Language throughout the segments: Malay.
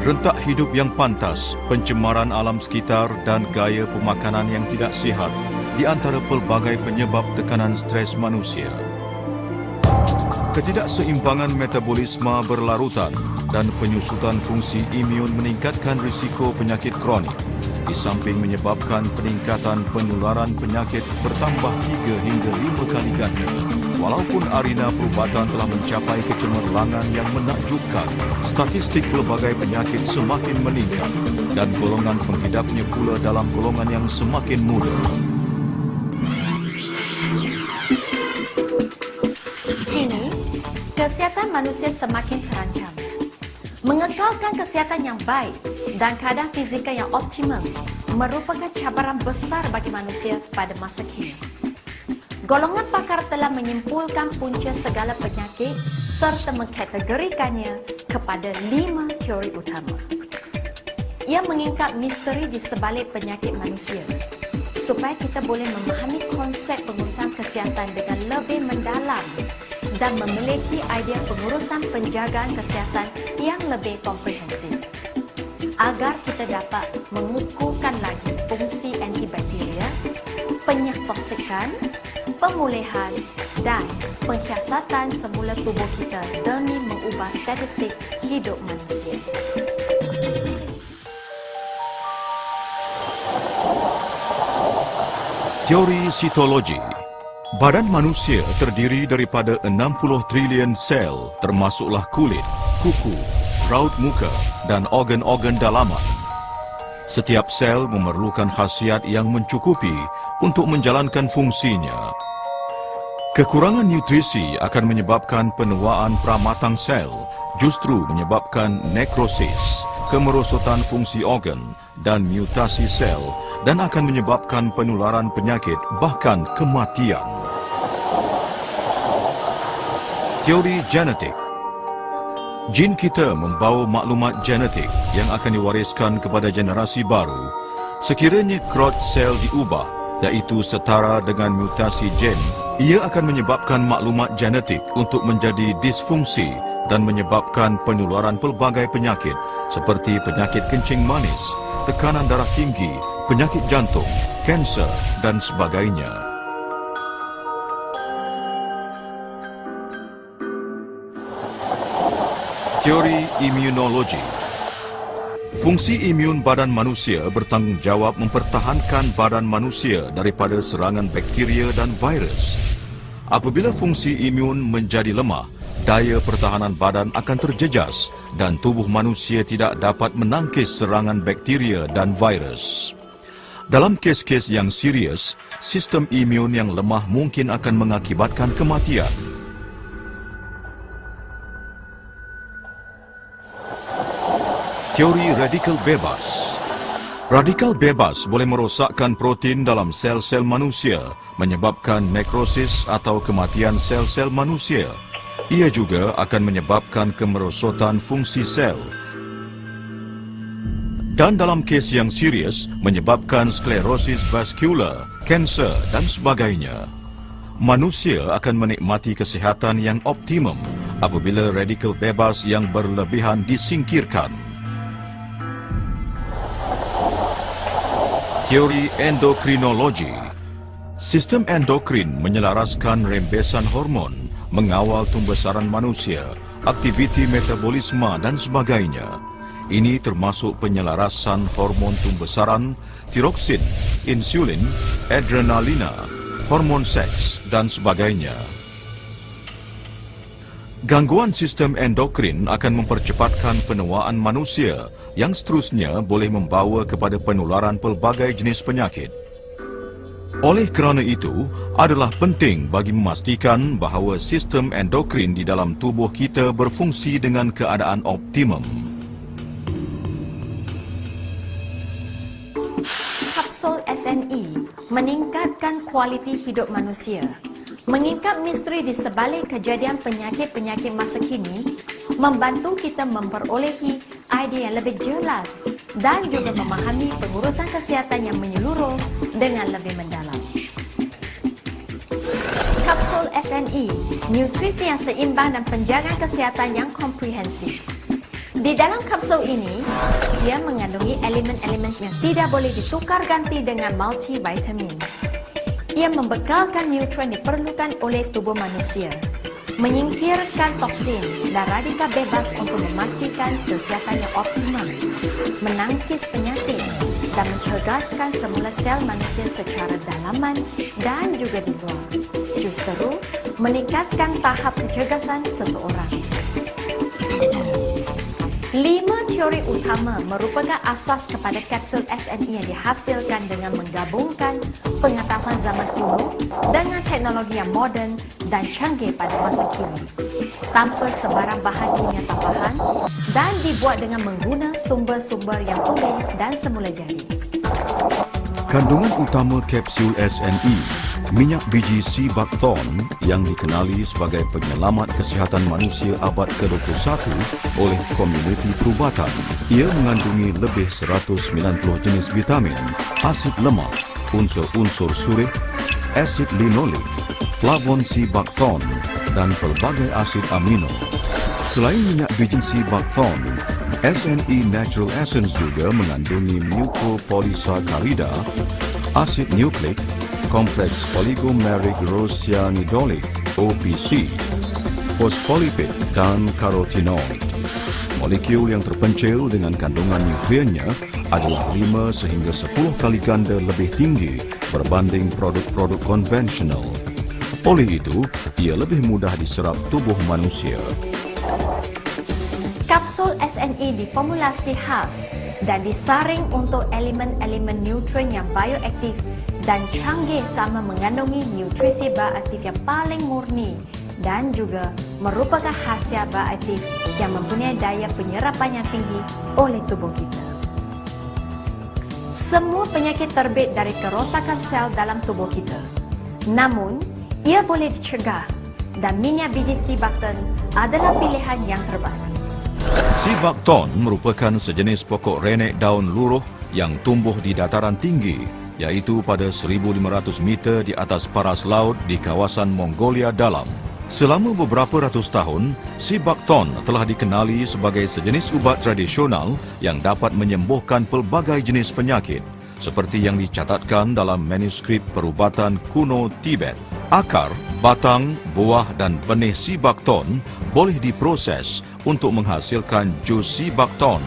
rentak hidup yang pantas, pencemaran alam sekitar dan gaya pemakanan yang tidak sihat di antara pelbagai penyebab tekanan stres manusia. Ketidakseimbangan metabolisme berlarutan dan penyusutan fungsi imun meningkatkan risiko penyakit kronik, di samping menyebabkan peningkatan penularan penyakit bertambah 3 hingga 5 kali ganda. Walaupun arena perubatan telah mencapai kecemerlangan yang menakjubkan, statistik pelbagai penyakit semakin meningkat dan golongan penghidapnya pula dalam golongan yang semakin muda. Kini, kesihatan manusia semakin terancam. Mengekalkan kesihatan yang baik dan keadaan fizikal yang optimum merupakan cabaran besar bagi manusia pada masa kini. Golongan pakar telah menyimpulkan punca segala penyakit serta mengkategorikannya kepada 5 teori utama. Ia mengingkap misteri di sebalik penyakit manusia supaya kita boleh memahami konsep pengurusan kesihatan dengan lebih mendalam dan memiliki idea pengurusan penjagaan kesihatan yang lebih komprehensif agar kita dapat mengukuhkan lagi fungsi antibakteria, penyaktosikan, pemulihan dan pengkhiasatan semula tubuh kita demi mengubah statistik hidup manusia. Teori sitologi. Badan manusia terdiri daripada 60 trilion sel termasuklah kulit, kuku, raut muka dan organ-organ dalaman. Setiap sel memerlukan khasiat yang mencukupi untuk menjalankan fungsinya. Kekurangan nutrisi akan menyebabkan penuaan pramatang sel, justru menyebabkan nekrosis, kemerosotan fungsi organ dan mutasi sel dan akan menyebabkan penularan penyakit bahkan kematian. Teori genetik. Jin kita membawa maklumat genetik yang akan diwariskan kepada generasi baru. Sekiranya krot sel diubah, iaitu setara dengan mutasi gen, ia akan menyebabkan maklumat genetik untuk menjadi disfungsi dan menyebabkan penularan pelbagai penyakit seperti penyakit kencing manis, tekanan darah tinggi, penyakit jantung, kanser dan sebagainya. Teori imunologi. Fungsi imun badan manusia bertanggungjawab mempertahankan badan manusia daripada serangan bakteria dan virus. Apabila fungsi imun menjadi lemah, daya pertahanan badan akan terjejas dan tubuh manusia tidak dapat menangkis serangan bakteria dan virus. Dalam kes-kes yang serius, sistem imun yang lemah mungkin akan mengakibatkan kematian. Teori radikal bebas. Radikal bebas boleh merosakkan protein dalam sel-sel manusia, menyebabkan nekrosis atau kematian sel-sel manusia. Ia juga akan menyebabkan kemerosotan fungsi sel. Dan dalam kes yang serius, menyebabkan sklerosis vaskular, kanser dan sebagainya. Manusia akan menikmati kesihatan yang optimum apabila radikal bebas yang berlebihan disingkirkan. Teori endokrinologi. Sistem endokrin menyelaraskan rembesan hormon, mengawal tumbesaran manusia, aktiviti metabolisme dan sebagainya. Ini termasuk penyelarasan hormon tumbesaran, tiroksin, insulin, adrenalina, hormon seks dan sebagainya. Gangguan sistem endokrin akan mempercepatkan penuaan manusia yang seterusnya boleh membawa kepada penularan pelbagai jenis penyakit. Oleh kerana itu, adalah penting bagi memastikan bahawa sistem endokrin di dalam tubuh kita berfungsi dengan keadaan optimum. Kapsul SNE meningkatkan kualiti hidup manusia. Mengingkap misteri di sebalik kejadian penyakit-penyakit masa kini, membantu kita memperolehi idea yang lebih jelas dan juga memahami pengurusan kesihatan yang menyeluruh dengan lebih mendalam. Kapsul SNE, nutrisi yang seimbang dan penjagaan kesihatan yang komprehensif. Di dalam kapsul ini, ia mengandungi elemen-elemen yang tidak boleh ditukar ganti dengan multivitamin. Ia membekalkan nutrien diperlukan oleh tubuh manusia, menyingkirkan toksin dan radikal bebas untuk memastikan kesihatan yang optimal, menangkis penyakit dan mencerdaskan semula sel manusia secara dalaman dan juga di luar. Justeru, meningkatkan tahap kecergasan seseorang. 5 teori utama merupakan asas kepada kapsul SNE yang dihasilkan dengan menggabungkan pengetahuan zaman kuno dengan teknologi yang moden dan canggih pada masa kini, tanpa sebarang bahan kimia tambahan dan dibuat dengan mengguna sumber-sumber yang tulen dan semula jadi. Kandungan utama kapsul SNE, minyak biji Sibakton yang dikenali sebagai penyelamat kesihatan manusia abad ke-21 oleh komuniti perubatan. Ia mengandungi lebih 190 jenis vitamin, asid lemak, unsur-unsur surih, asid linolik, flavon Sibakton dan pelbagai asid amino. Selain minyak biji Sibakton, SNE Natural Essence juga mengandungi mucopolysaccharida, asid nukleik, kompleks oligomeric rosyanidolic OPC, fosfolipid dan karotenoid. Molekul yang terpencil dengan kandungan nutriennya adalah 5 sehingga 10 kali ganda lebih tinggi berbanding produk-produk konvensional. Oleh itu, ia lebih mudah diserap tubuh manusia. Kapsul SNE diformulasi khas dan disaring untuk elemen-elemen nutrien yang bioaktif dan canggih sama mengandungi nutrisi bioaktif yang paling murni dan juga merupakan khasiat bioaktif yang mempunyai daya penyerapan yang tinggi oleh tubuh kita. Semua penyakit terbit dari kerosakan sel dalam tubuh kita. Namun, ia boleh dicegah dan minyak biji Sibakton adalah pilihan yang terbaik. Sibakton merupakan sejenis pokok renek daun luruh yang tumbuh di dataran tinggi, iaitu pada 1,500 meter di atas paras laut di kawasan Mongolia Dalam. Selama beberapa ratus tahun, Sibakton telah dikenali sebagai sejenis ubat tradisional yang dapat menyembuhkan pelbagai jenis penyakit, seperti yang dicatatkan dalam manuskrip perubatan kuno Tibet. Akar, batang, buah dan benih Sibakton boleh diproses untuk menghasilkan jus Sibakton,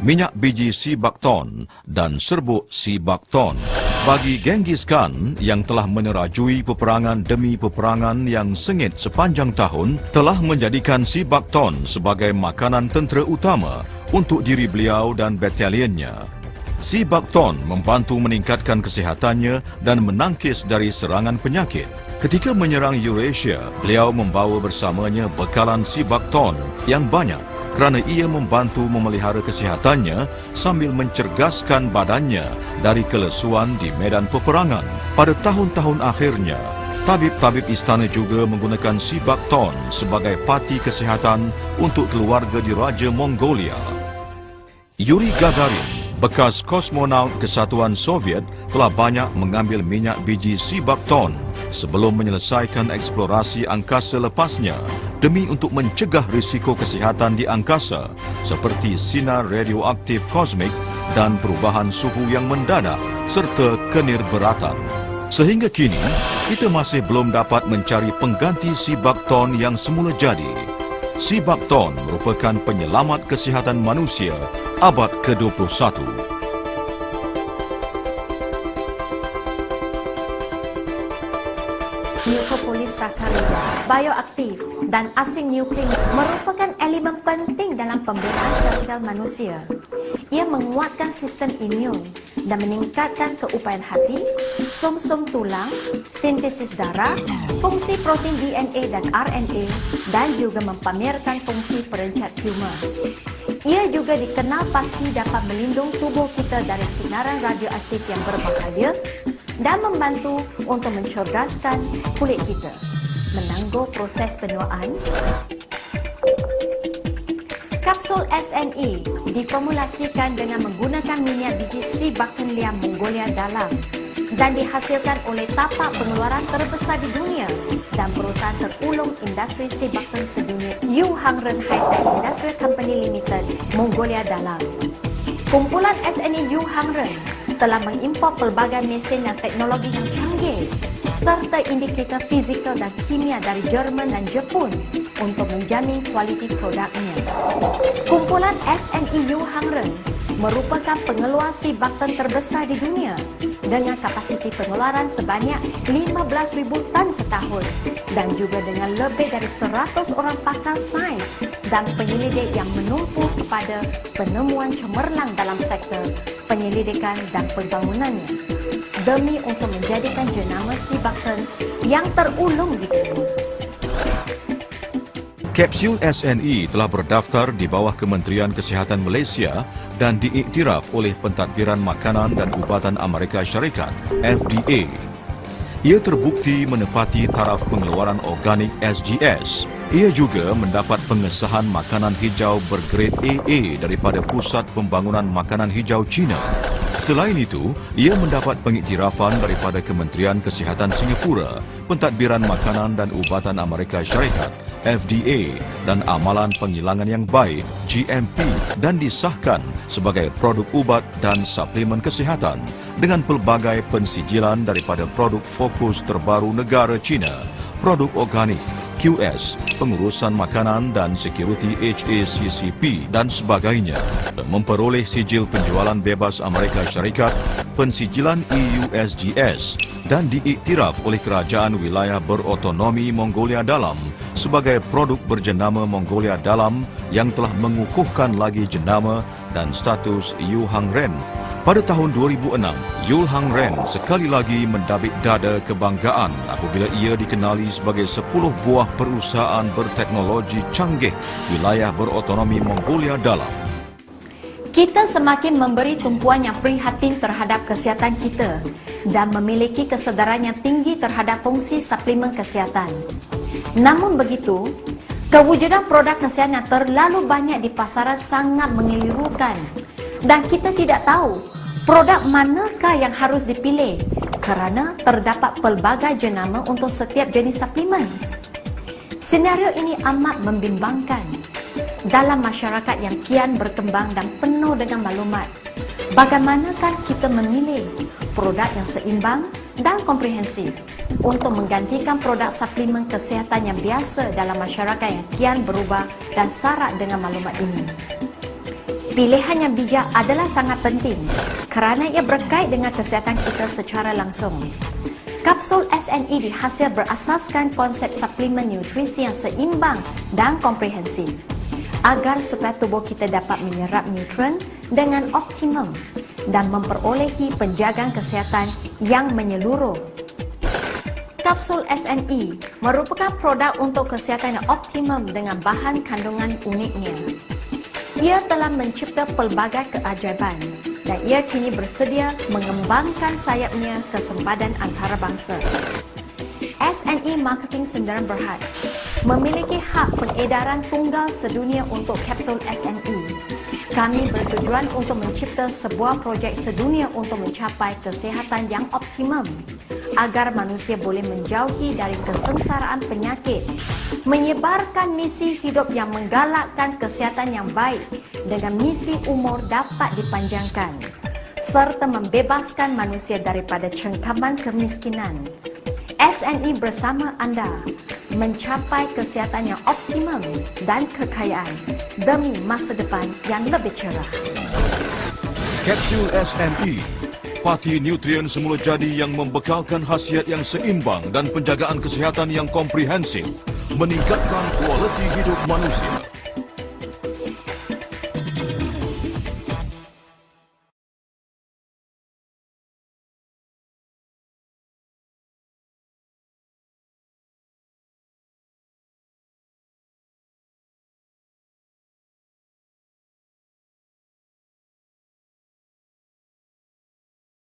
minyak biji Sibakton dan serbuk Sibakton. Bagi Genghis Khan yang telah menerajui peperangan demi peperangan yang sengit sepanjang tahun, telah menjadikan Sibakton sebagai makanan tentera utama untuk diri beliau dan batalionnya. Sibakton membantu meningkatkan kesihatannya dan menangkis dari serangan penyakit. Ketika menyerang Eurasia, beliau membawa bersamanya bekalan Sibakton yang banyak kerana ia membantu memelihara kesihatannya sambil mencergaskan badannya dari kelesuan di medan peperangan. Pada tahun-tahun akhirnya, tabib-tabib istana juga menggunakan Sibakton sebagai pati kesihatan untuk keluarga diraja Mongolia. Yuri Gagarin, bekas kosmonaut Kesatuan Soviet, telah banyak mengambil minyak biji Sibakton sebelum menyelesaikan eksplorasi angkasa lepasnya demi untuk mencegah risiko kesihatan di angkasa seperti sinar radioaktif kosmik dan perubahan suhu yang mendadak serta kenirberatan. Sehingga kini, kita masih belum dapat mencari pengganti Sibakton yang semula jadi. Sibakton merupakan penyelamat kesihatan manusia abad ke-21. Mucopolysaccharida, bioaktif dan asid nukleik merupakan elemen penting dalam pembinaan sel-sel manusia. Ia menguatkan sistem imun dan meningkatkan keupayaan hati, sum-sum tulang, sintesis darah, fungsi protein DNA dan RNA dan juga mempamerkan fungsi perencat tumor. Ia juga dikenal pasti dapat melindungi tubuh kita dari sinaran radioaktif yang berbahaya dan membantu untuk mencerdaskan kulit kita, menangguh proses penuaan. Kapsul SNE diformulasikan dengan menggunakan minyak biji Sibakton Mongolia Dalam dan dihasilkan oleh tapak pengeluaran terbesar di dunia dan perusahaan terulung industri si bakten sedunia Yu Hang Ren High-Tech Industrial Company Limited, Mongolia Dalam. Kumpulan SNE Yu Hang Ren telah mengimpor pelbagai mesin dan teknologi yang canggih serta indikator fizikal dan kimia dari Jerman dan Jepun untuk menjamin kualiti produknya. Kumpulan SNE Yu Hang Ren merupakan pengeluar si bakten terbesar di dunia dengan kapasiti pengeluaran sebanyak 15,000 tan setahun dan juga dengan lebih dari 100 orang pakar sains dan penyelidik yang menumpu kepada penemuan cemerlang dalam sektor penyelidikan dan pembangunannya demi untuk menjadikan jenama si bakten yang terulung di dunia. Kapsul SNE telah berdaftar di bawah Kementerian Kesihatan Malaysia dan diiktiraf oleh Pentadbiran Makanan dan Ubatan Amerika Syarikat, FDA. Ia terbukti menepati taraf pengeluaran organik SGS. Ia juga mendapat pengesahan makanan hijau bergrade AA daripada Pusat Pembangunan Makanan Hijau China. Selain itu, ia mendapat pengiktirafan daripada Kementerian Kesihatan Singapura, Pentadbiran Makanan dan Ubatan Amerika Syarikat, FDA dan Amalan Penghilangan Yang Baik GMP dan disahkan sebagai produk ubat dan suplemen kesihatan dengan pelbagai pensijilan daripada produk fokus terbaru negara China, produk organik, QS, pengurusan makanan dan security HACCP dan sebagainya. Memperoleh sijil penjualan bebas Amerika Syarikat, pensijilan EUSGS dan diiktiraf oleh Kerajaan Wilayah Berotonomi Mongolia Dalam sebagai produk berjenama Mongolia Dalam yang telah mengukuhkan lagi jenama dan status Yu Hang Ren. Pada tahun 2006, Yu Hang Ren sekali lagi mendabik dada kebanggaan apabila ia dikenali sebagai 10 buah perusahaan berteknologi canggih wilayah berotonomi Mongolia Dalam. Kita semakin memberi tumpuan yang prihatin terhadap kesihatan kita dan memiliki kesedaran yang tinggi terhadap fungsi suplemen kesihatan. Namun begitu, kewujudan produk kesihatan yang terlalu banyak di pasaran sangat mengelirukan dan kita tidak tahu produk manakah yang harus dipilih kerana terdapat pelbagai jenama untuk setiap jenis suplemen. Senario ini amat membimbangkan dalam masyarakat yang kian berkembang dan penuh dengan maklumat. Bagaimanakah kita memilih produk yang seimbang dan komprehensif untuk menggantikan produk suplemen kesihatan yang biasa dalam masyarakat yang kian berubah dan syarat dengan maklumat ini? Pilihan yang bijak adalah sangat penting kerana ia berkait dengan kesihatan kita secara langsung. Kapsul SNE dihasil berasaskan konsep suplemen nutrisi yang seimbang dan komprehensif agar supaya tubuh kita dapat menyerap nutrien dengan optimum dan memperolehi penjagaan kesihatan yang menyeluruh. Kapsul SNE merupakan produk untuk kesihatan yang optimum dengan bahan kandungan uniknya. Ia telah mencipta pelbagai keajaiban dan ia kini bersedia mengembangkan sayapnya ke sempadan antarabangsa. SNE Marketing Sdn Bhd memiliki hak pengedaran tunggal sedunia untuk kapsul SNE. Kami bertujuan untuk mencipta sebuah projek sedunia untuk mencapai kesihatan yang optimum agar manusia boleh menjauhi dari kesengsaraan penyakit, menyebarkan misi hidup yang menggalakkan kesihatan yang baik dengan misi umur dapat dipanjangkan, serta membebaskan manusia daripada cengkaman kemiskinan. SNE bersama anda mencapai kesihatan yang optimum dan kekayaan demi masa depan yang lebih cerah. Kapsul SNE, parti nutrien semula jadi yang membekalkan khasiat yang seimbang dan penjagaan kesihatan yang komprehensif, meningkatkan kualiti hidup manusia.